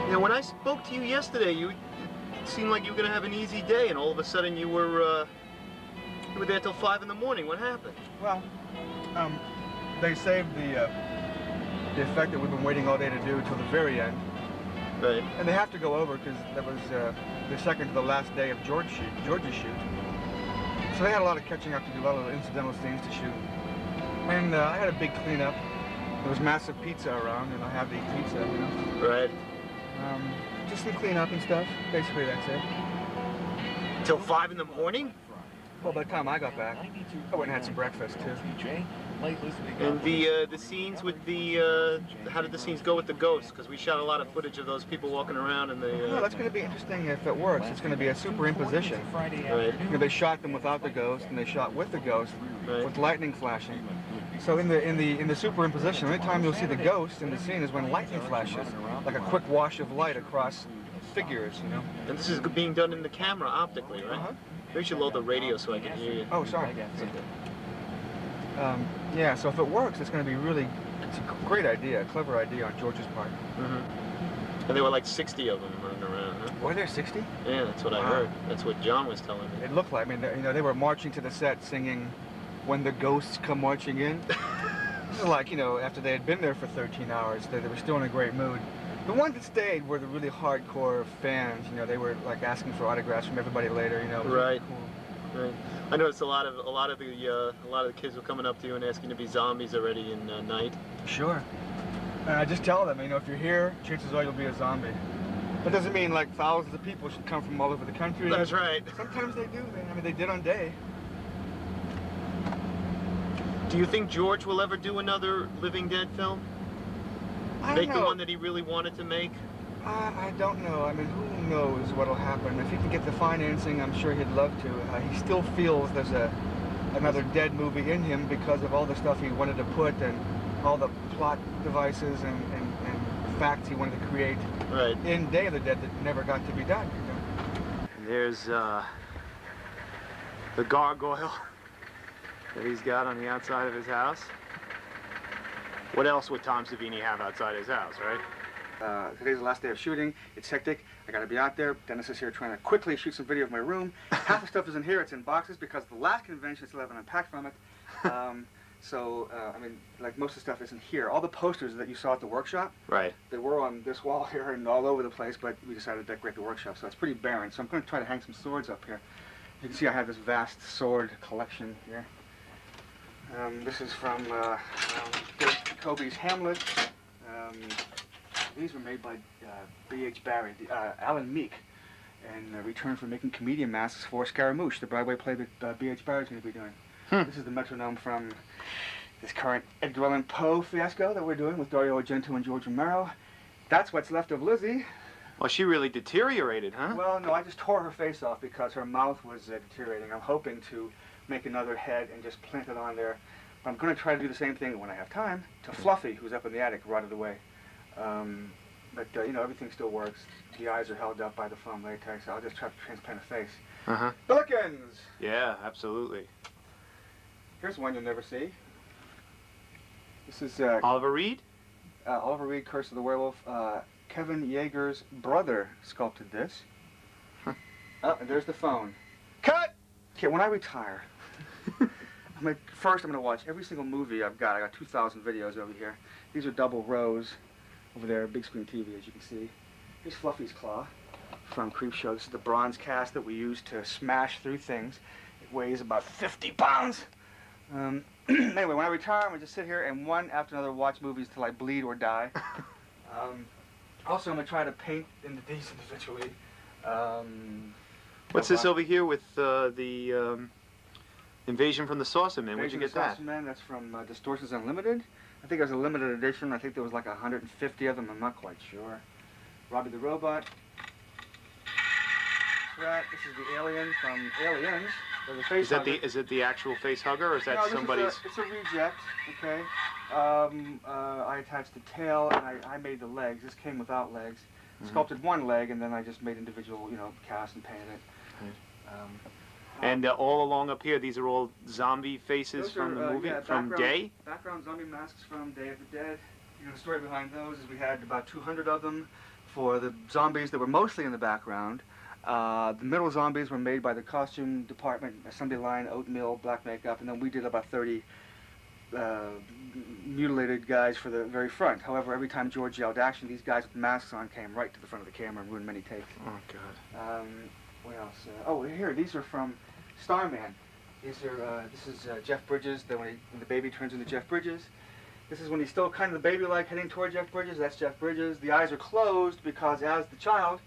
Now, when I spoke to you yesterday, it seemed like you were going to have an easy day, and all of a sudden you were there till 5 in the morning. What happened? Well, they saved the effect that we've been waiting all day to do till the very end. Right. And they have to go over because that was the second to the last day of George's shoot. So they had a lot of catching up to do, a lot of incidental scenes to shoot. And I had a big cleanup. There was massive pizza around, and I have to eat pizza, you know. Right. Just some cleanup and stuff. Basically, that's it. Till 5 in the morning? Well, by the time I got back, I went and had some breakfast, too. And the scenes with the, how did the scenes go with the ghosts? Because we shot a lot of footage of those people walking around and the... No, that's going to be interesting if it works. It's going to be a superimposition. Right. You know, they shot them without the ghost, and they shot with the ghost, Right. with lightning flashing. So in the superimposition, the only time you'll see the ghost in the scene is when lightning flashes, like a quick wash of light across figures, you know. And this is being done in the camera optically, right? Uh-huh. Maybe you should load the radio so I can hear you. Oh, sorry. Yeah, so if it works, it's going to be really, it's a great idea, a clever idea on George's part. Mm-hmm. And there were like 60 of them running around, huh? Were there 60? Yeah, that's what I heard. That's what John was telling me. It looked like, I mean, you know, they were marching to the set singing "When the Ghosts Come Marching In." This is like, you know, after they had been there for 13 hours, they were still in a great mood. The ones that stayed were the really hardcore fans, you know, they were like asking for autographs from everybody later, you know. It was Right. Cool. Right. I noticed a lot of the kids were coming up to you and asking to be zombies already in Night. Sure. And I just tell them, you know, if you're here, chances are you'll be a zombie. That doesn't mean like thousands of people should come from all over the country. That's right. Sometimes they do. I mean, they did on Day. Do you think George will ever do another Living Dead film? I don't Make know. the one that he really wanted to make? I don't know. I mean, who knows what'll happen. If he can get the financing, I'm sure he'd love to. He still feels there's another Dead movie in him because of all the stuff he wanted to put and all the plot devices and facts he wanted to create Right. in Day of the Dead that never got to be done. You know? And there's the gargoyle that he's got on the outside of his house. What else would Tom Savini have outside his house, right? Today's the last day of shooting. It's hectic. I gotta be out there. Dennis is here trying to quickly shoot some video of my room. Half the stuff is in here. It's in boxes because the last convention I still haven't unpacked from it. I mean, like most of the stuff isn't here. All the posters that you saw at the workshop, Right. they were on this wall here and all over the place, but we decided to decorate the workshop, so it's pretty barren. So I'm going to try to hang some swords up here. You can see I have this vast sword collection here. This is from Kobe's Hamlet. These were made by B.H. Barry, Alan Meek, in return for making comedian masks for Scaramouche, the Broadway play that B.H. Barry's going to be doing. This is the metronome from this current Edgar Allan Poe fiasco that we're doing with Dario Argento and George Romero. That's what's left of Lizzie. Well, she really deteriorated, huh? Well, no, I just tore her face off because her mouth was deteriorating. I'm hoping to make another head and just plant it on there. But I'm going to try to do the same thing when I have time to Fluffy, who's up in the attic, rotted away. You know, everything still works. The eyes are held up by the foam latex. I'll just try to transplant a face. Uh-huh. Billikens! Yeah, absolutely. Here's one you'll never see. This is Oliver Reed? Oliver Reed, Curse of the Werewolf. Kevin Yeager's brother sculpted this. Oh, and there's the phone. Cut! Okay, when I retire, first I'm going to watch every single movie I've got. I got 2,000 videos over here. These are double rows over there, big screen TV, as you can see. Here's Fluffy's Claw from Creepshow. This is the bronze cast that we use to smash through things. It weighs about 50 pounds. Anyway, when I retire, I'm going to just sit here and one after another watch movies till I bleed or die. Also, I'm going to try to paint into these individually. What's this over here with the Invasion from the Saucermen? Where'd you get that? Saucermen, that's from Distortions Unlimited. I think it was a limited edition. I think there was like 150 of them. I'm not quite sure. Robbie the Robot. Right, this is the alien from Aliens. Is it the actual face hugger, or is that somebody's? It's a reject. Okay. I attached the tail and I made the legs. This came without legs. Sculpted one leg and then I just made individual, you know, casts and painted it. And all along up here, these are all zombie faces from the movie, yeah, from Day? Background zombie masks from Day of the Dead. You know, the story behind those is we had about 200 of them for the zombies that were mostly in the background. The middle zombies were made by the costume department, assembly line, oatmeal, black makeup, and then we did about 30 mutilated guys for the very front. However, every time George yelled action, these guys with masks on came right to the front of the camera and ruined many takes. Oh, God. What else? Oh, here, these are from Starman. These are, this is Jeff Bridges, when the baby turns into Jeff Bridges. This is when he's still kind of the baby-like heading toward Jeff Bridges. That's Jeff Bridges. The eyes are closed because as the child,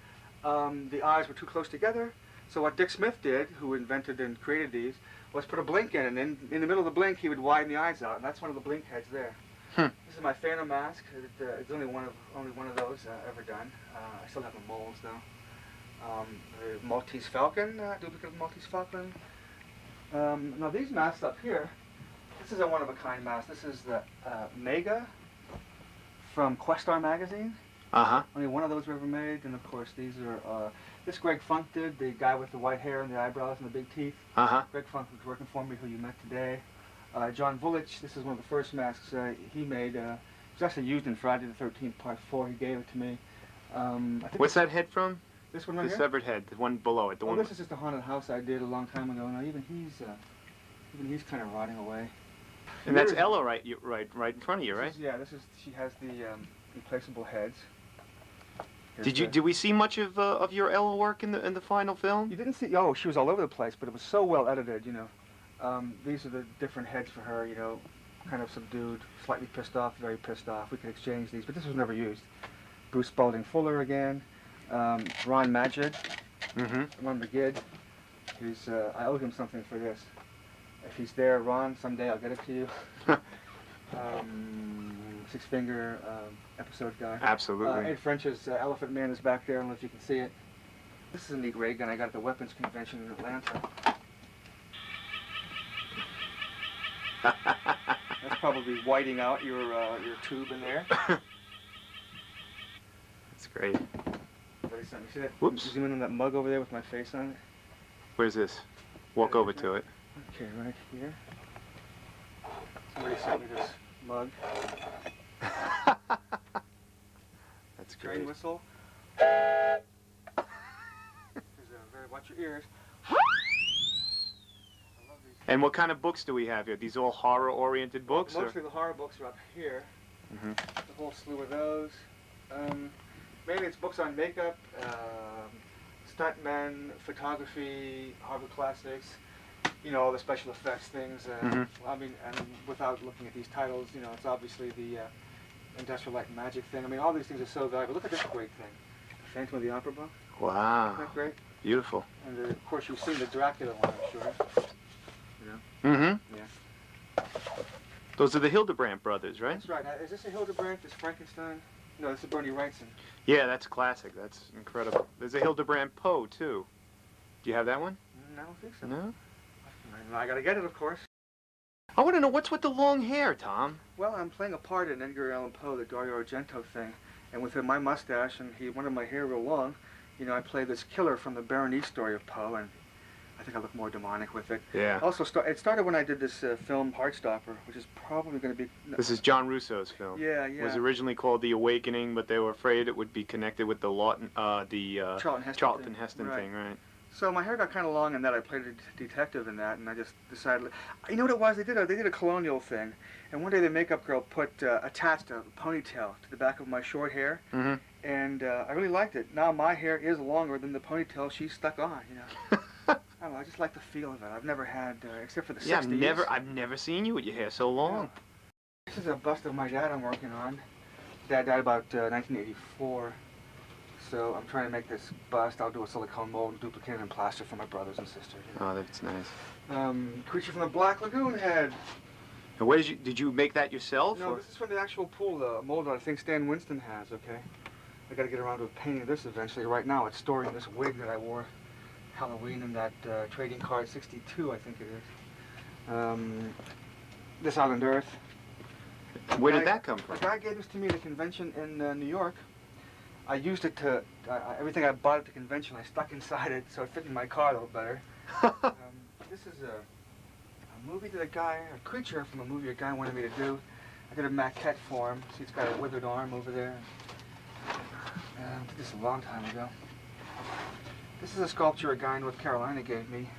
the eyes were too close together. So what Dick Smith did, who invented and created these, was put a blink in, and in the middle of the blink, he would widen the eyes out, and that's one of the blink heads there. This is my Phantom mask. It's only one of those ever done. I still have the molds though. The Maltese Falcon, duplicate of Maltese Falcon. Now these masks up here, this is a one-of-a-kind mask. This is the Mega from Questar magazine. Only one of those were ever made, and of course these are, this Greg Funk did, the guy with the white hair and the eyebrows and the big teeth. Greg Funk was working for me, who you met today. John Vulich, this is one of the first masks he made. It was actually used in Friday the 13th Part 4. He gave it to me. What's that head from? This one right the here? severed head, the one below it. The one. This is just a haunted house I did a long time ago. Now even he's kind of rotting away. And that's Ella right in front of you, right? She has the replaceable heads. Did we see much of your Ella work in the final film? You didn't see. Oh, she was all over the place, but it was so well edited. You know, these are the different heads for her. You know, kind of subdued, slightly pissed off, very pissed off. We could exchange these, but this was never used. Bruce Spalding Fuller again. Ron Magid. Ron McGid. I owe him something for this. If he's there, Ron, someday I'll get it to you. Six Finger episode guy. Absolutely. Ed French's Elephant Man is back there. I don't know if you can see it. This is a neat ray gun I got at the Weapons Convention in Atlanta. That's probably whiting out your tube in there. That's great. You see that? Whoops. Zoom in on that mug over there with my face on it. Where's this? Walk over to it. Okay, right here. Somebody sent me this mug. That's Train great. whistle. Watch your ears. And what kind of books do we have here? These all horror-oriented books? Mostly the horror books are up here. A whole slew of those. Mainly it's books on makeup, stuntmen, photography, Harvard classics, you know, all the special effects things. I mean, and without looking at these titles, you know, it's obviously the Industrial Light and Magic thing. I mean, all these things are so valuable. Look at this great thing. Phantom of the Opera book. Wow. Isn't that great? Beautiful. And of course you've seen the Dracula one, I'm sure. You know? Yeah. Those are the Hildebrandt brothers, right? That's right. Now, is this a Hildebrandt? This Frankenstein? No, this is Bernie Wrightson. Yeah, that's classic. That's incredible. There's a Hildebrandt Poe, too. Do you have that one? I don't think so. No? I gotta get it, of course. I want to know, what's with the long hair, Tom? Well, I'm playing a part in Edgar Allan Poe, the Dario Argento thing. And with my mustache and he wanted my hair real long, you know, I play this killer from the Berenice story of Poe, and I think I look more demonic with it. Yeah. Also, it started when I did this film Heartstopper, which is probably going to be... This is John Russo's film. Yeah. It was originally called The Awakening, but they were afraid it would be connected with the Charlton Heston thing, right? So my hair got kind of long in that. I played a detective in that, and I just decided... You know what it was? They did a colonial thing, and one day the makeup girl attached a ponytail to the back of my short hair, and I really liked it. Now my hair is longer than the ponytail she stuck on, you know. I don't know, I just like the feel of it. I've never had, except for the 60s. Yeah, I've never seen you with your hair so long. Yeah. This is a bust of my dad I'm working on. Dad died about 1984. So I'm trying to make this bust. I'll do a silicone mold and duplicate it in plaster for my brothers and sisters. You know. Oh, that's nice. Creature from the Black Lagoon head. And where did you make that yourself? No, this is from the actual pool, the mold that I think Stan Winston has, okay? I gotta get around to painting this eventually. Right now it's stored in this wig that I wore Halloween in that trading card 62, I think it is. This Island Earth. Where did that come from? The guy gave this to me at a convention in New York. I used it to, everything I bought at the convention, I stuck inside it so it fit in my car a little better. This is a movie that a creature from a movie a guy wanted me to do. I did a maquette for him. See, it's got a withered arm over there. I did this a long time ago. This is a sculpture a guy in North Carolina gave me.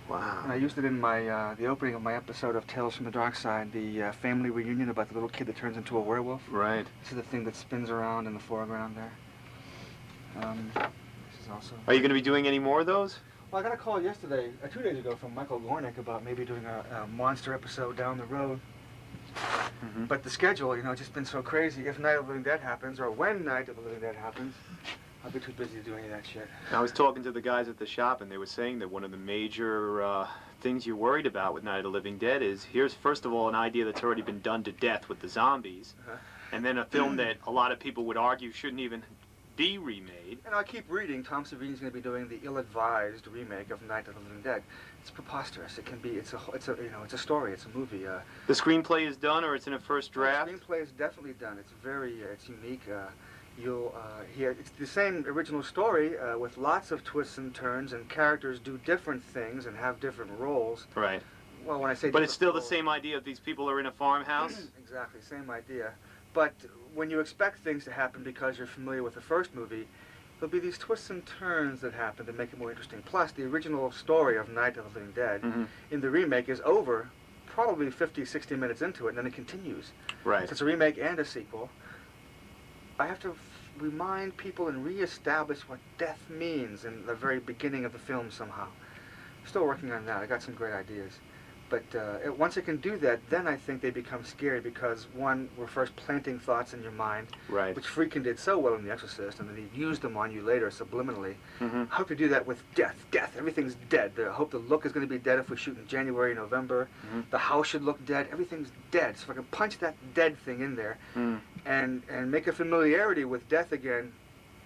Wow. And I used it in my the opening of my episode of Tales from the Dark Side, the family reunion about the little kid that turns into a werewolf. Right. This is the thing that spins around in the foreground there. This is also... Are you going to be doing any more of those? Well, I got a call yesterday, 2 days ago, from Michael Gornick about maybe doing a monster episode down the road. Mm-hmm. But the schedule, you know, just been so crazy. If Night of the Living Dead happens, or when Night of the Living Dead happens, I'll be too busy to do any of that shit. I was talking to the guys at the shop, and they were saying that one of the major things you're worried about with Night of the Living Dead is, here's first of all an idea that's already been done to death with the zombies, and then a film that a lot of people would argue shouldn't even be remade. And I keep reading, Tom Savini's going to be doing the ill-advised remake of Night of the Living Dead. It's preposterous. It can be. It's a story. It's a movie. The screenplay is done, or it's in a first draft. The screenplay is definitely done. It's very. It's unique. You'll hear. It's the same original story with lots of twists and turns, and characters do different things and have different roles. Right. Well, when I say. But it's still roles, the same idea of these people are in a farmhouse. Exactly, same idea. But when you expect things to happen because you're familiar with the first movie, there'll be these twists and turns that happen to make it more interesting. Plus, the original story of Night of the Living Dead in the remake is over probably 50, 60 minutes into it, and then it continues. Right. So it's a remake and a sequel. I have to remind people and reestablish what death means in the very beginning of the film somehow. Still working on that. I got some great ideas. But once it can do that, then I think they become scary because, one, we're first planting thoughts in your mind, Right. which Friedkin did so well in The Exorcist, and then he used them on you later subliminally. Mm-hmm. I hope to do that with death. Death. Everything's dead. I hope the look is going to be dead if we shoot in January, November. Mm-hmm. The house should look dead. Everything's dead. So if I can punch that dead thing in there and make a familiarity with death again.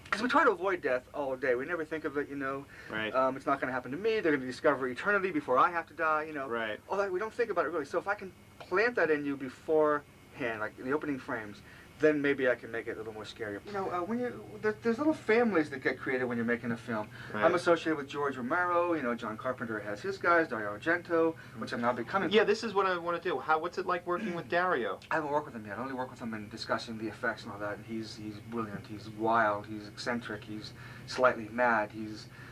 Because we try to avoid death all day. We never think of it, you know. Right. It's not going to happen to me. They're going to discover eternity before I have to die, you know. Right. All that, we don't think about it really. So if I can plant that in you beforehand, like in the opening frames, then maybe I can make it a little more scary. You know, when there's little families that get created when you're making a film. Right. I'm associated with George Romero. You know, John Carpenter has his guys, Dario Argento, which I'm now becoming. Yeah, this is what I want to do. What's it like working with Dario? I haven't worked with him yet. I only work with him in discussing the effects and all that. And he's brilliant. He's wild. He's eccentric. He's slightly mad.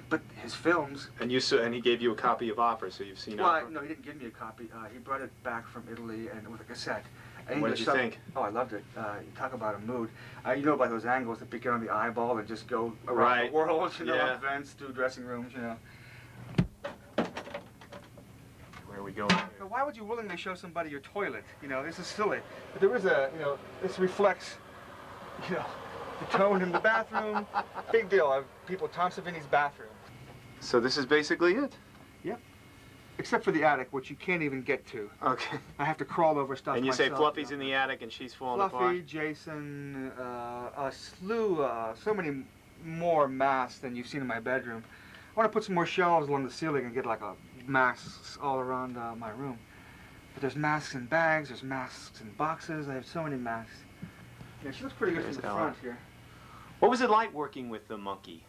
But his films. And he gave you a copy of Opera, so you've seen Well, Opera. no, he didn't give me a copy. He brought it back from Italy and with a cassette. And what did you think? Oh, I loved it. You talk about a mood. You know about those angles that begin on the eyeball and just go around Right. the world, you know, Yeah. events, through dressing rooms, you know. Where are we going? Now, why would you willingly show somebody your toilet? You know, this is silly. But there is this reflects, you know, the tone in the bathroom. Big deal. Tom Savini's bathroom. So this is basically it? Yep. Except for the attic, which you can't even get to. Okay. I have to crawl over stuff And you myself, say Fluffy's you know. in the attic and she's falling Fluffy, apart? Jason, a slew, so many more masks than you've seen in my bedroom. I want to put some more shelves along the ceiling and get like masks all around my room. But there's masks in bags, there's masks in boxes. I have so many masks. Yeah, she looks pretty good There's from the Ella. front here. What was it like working with the monkey?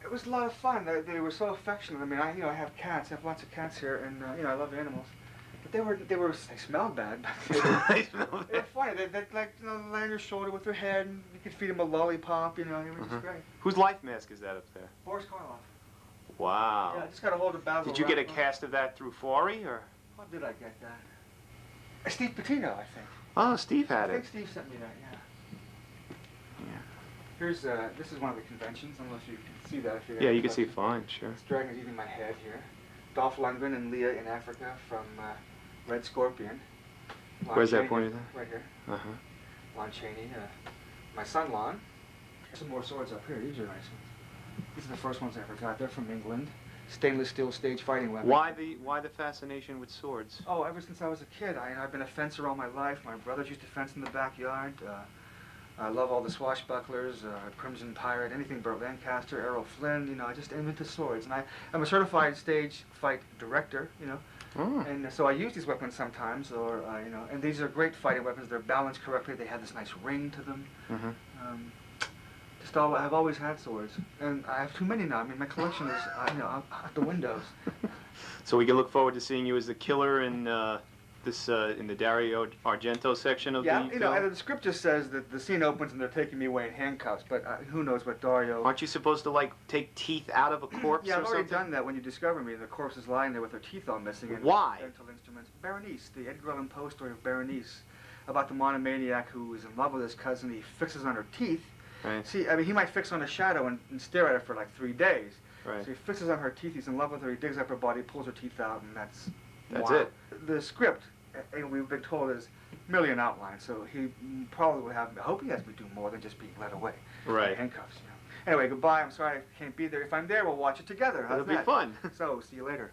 It was a lot of fun. They were so affectionate. I mean, I have cats. I have lots of cats here, and I love animals. But they smelled bad. But they were funny. They like lay on your shoulder with their head, and you could feed them a lollipop. You know, they were just great. Whose life mask is that up there? Boris Karloff. Wow. Yeah, I just got a hold of Basil. Did you get a Rathbone. cast of that through Fori, or? How did I get that? Steve Patino, I think. Oh, Steve I had think it. Steve sent me that. Yeah. Yeah. Here's this is one of the conventions. I don't know if you can see that. If you're Yeah, you can see fine, sure. This dragon is eating my head here. Dolph Lundgren and Leah in Africa from Red Scorpion. Lon Where's that Chaney, pointed at? Right here. Uh-huh. Lon Chaney. My son Lon. Some more swords up here. These are nice ones. These are the first ones I ever got. They're from England. Stainless steel stage fighting weapons. Why the fascination with swords? Oh, ever since I was a kid. I've been a fencer all my life. My brothers used to fence in the backyard. I love all the swashbucklers, Crimson Pirate, anything Burt Lancaster, Errol Flynn. You know, I just am into swords. And I'm a certified stage fight director, you know. Oh. And so I use these weapons sometimes, or, and these are great fighting weapons. They're balanced correctly. They have this nice ring to them. I've always had swords. And I have too many now. I mean, my collection is, out the windows. So we can look forward to seeing you as the killer in this in the Dario Argento section of Yeah, the you film? know, and the script just says that the scene opens and they're taking me away in handcuffs, but who knows what Dario... Aren't you supposed to, like, take teeth out of a corpse Yeah, or I've already something? done that when you discover me. The corpse is lying there with her teeth all missing. And Why? dental instruments. Berenice, the Edgar Allan Poe story of Berenice, about the monomaniac who is in love with his cousin. He fixes on her teeth. Right. See, I mean, he might fix on a shadow and stare at her for like 3 days. Right. So he fixes on her teeth. He's in love with her. He digs up her body, pulls her teeth out, and that's That's wow. it. The script, and we've been told, is merely an outline. So he probably will have. I hope he has me do more than just being led away. Right. In handcuffs. You know. Anyway, goodbye. I'm sorry I can't be there. If I'm there, we'll watch it together. How's It'll be that? fun. So, see you later.